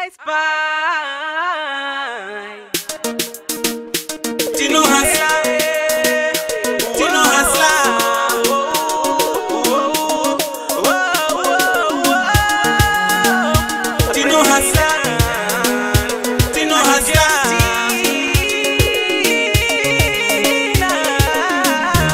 spy. Tino Hustler, Tino Hustler. Tino Hustler, Tino Hustler.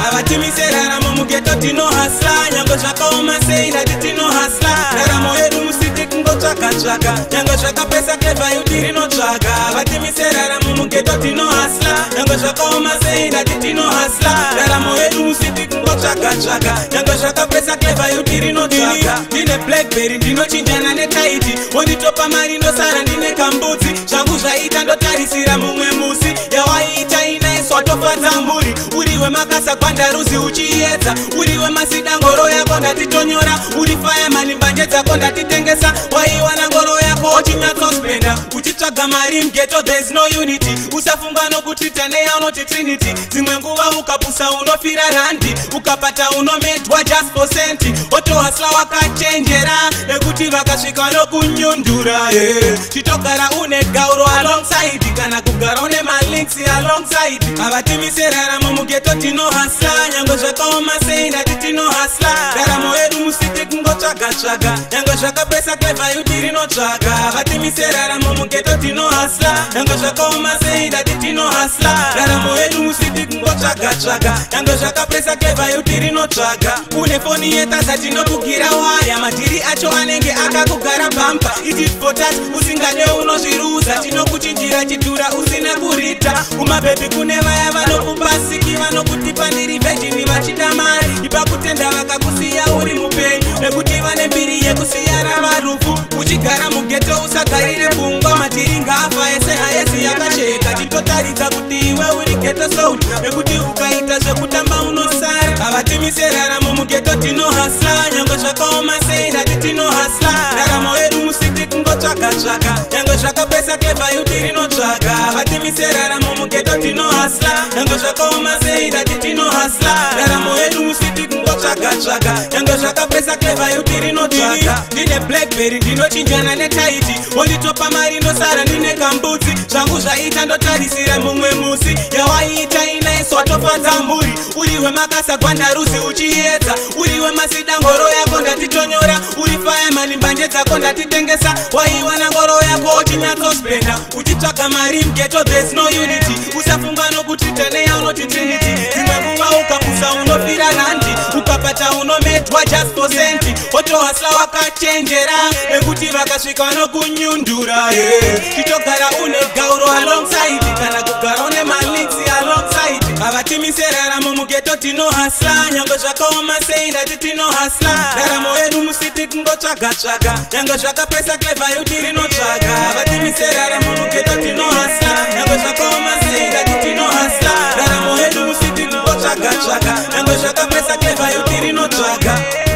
Abatimisera mu ghetto Tino Hustler. Nyango zvakaoma sei ndati Tino Hustler. Ndaramo yedu musiti kungotsvaka tsvaka. Nyango zvakapesa clever yuti rinotsvaka. Abatimisera mu ghetto Tino Hustler. Nyango zvakaoma sei ndati Tino Hustler. Ndaramo yedu musiti kungotsvaka tsvaka. Nyango zvakapesa clever yuti rinotsvaka. Ndine Blackberry ndinochinjana netaiti. Wonditopa mari ndosara ndine kambudzi. Zvangu zvaita ndotarisira mumwe musi. Yawaita inaiswa tofadza mburi. Uriwe makasa kwandaruzi uchiedza. Uriwe masida ngoro yako ndatitonyora. Uri faya malimbanje dzako ndatitengesa. Waiwana ngoro yako uchinyatsospenda. Uchitsvaga mari mgeto there's no unity. Usafunga nokuti taneya unoti trinity. Dzimwe nguva ukapusa unofira randi. Ukapata unomedwa just for senti. Otohasla wakachenjera. Nekuti vakasvika nokunyundura. Chitogara une gauro alongside. Kana kugara une malinks alongside. Avatimisera mu ghetto Tino Hustler. Nyango zvakaoma sei ndati Tino Hustler. Ndaramo yedu musiti kungotsvaga tsvaga. Nyango zvakapesa clever yuti rinotsvaga. Avatimisera mu ghetto Tino Hustler. Nyango zvakaoma sei ndati Tino Hustler. Ndaramo yedu musiti kungotsvaga tsvaga. Nyango zvakapesa clever yuti rinotsvaga. Une foni yetazati nokugira waya. Matiri acho anenge akakugara bumper. It is for that usingade unozviruza. Tinokuchinjira chidhura usina kurita. Kumabhebi kune vaya vanokupasiki. Vanokutipa ndiri vejini vachida mari. Ipakutenda vakakusiya uri mupenyu. Nekuti vane mbiri yekusiyara marufu. Uchigara mughetto usagarire pfungwa. Matiri ngafa ese haezi yakasheka. Chitotaridza kuti iwe uri ghetto soul. Nekuti ukaita zvekutamba unosara. Avatimisera mu ghetto Tino Hustler. Nyango zvakaoma sei ndati Tino Hustler. Ndaramo yedu musiti kungotsvaga tsvaga. Nyango zvakapesa clever yuti rinotsvaga. Avatimisera mu ghetto Tino Hustler. Nyango zvakaoma sei ndati Tino Hustler. Ndaramo yedu musiti kungotsvaga tsvaga. Nyango zvakapesa clever yuti rinotsvaga. Ndine Blackberry ndinochinjana netaiti. Wonditopa mari ndosara ndine kambudzi. Zvangu zvaita ndotarisira mumwe musi. Yawaita inaiswa tofadza mburi. Uriwe makasa gwandaruzi uchiedza. Uriwe masida ngoro yako ndatitonyora. Uri faya malimbanje dzako ndatitengesa. Waiwana ngoro yako uchinyatsospenda. Uchitsvaga mari mghetto there's no unity. Usafunga nokuti taneya unoti trinity. Dzimwe nguva ukapusa unofira randi. Ukapata unomedwa just for senti. Otohasla wakachenjera. Nekuti vakasvika nokunyundura. Chitogara une gauro alongside. Kana kugara une malinks alongside. Avatimisera mu ghetto Tino Hustler. Nyango zvakaoma sei ndati Tino Hustler. Ndaramo yedu musiti kungotsvaga tsvaga. Nyango zvakapesa clever yuti rinotsvaga. Avatimisera mu ghetto Tino Hustler. Nyango zvakaoma sei ndati Tino Hustler. Ndaramo yedu musiti kungotsvaga tsvaga. Nyango zvakapesa clever yuti rinotsvaga.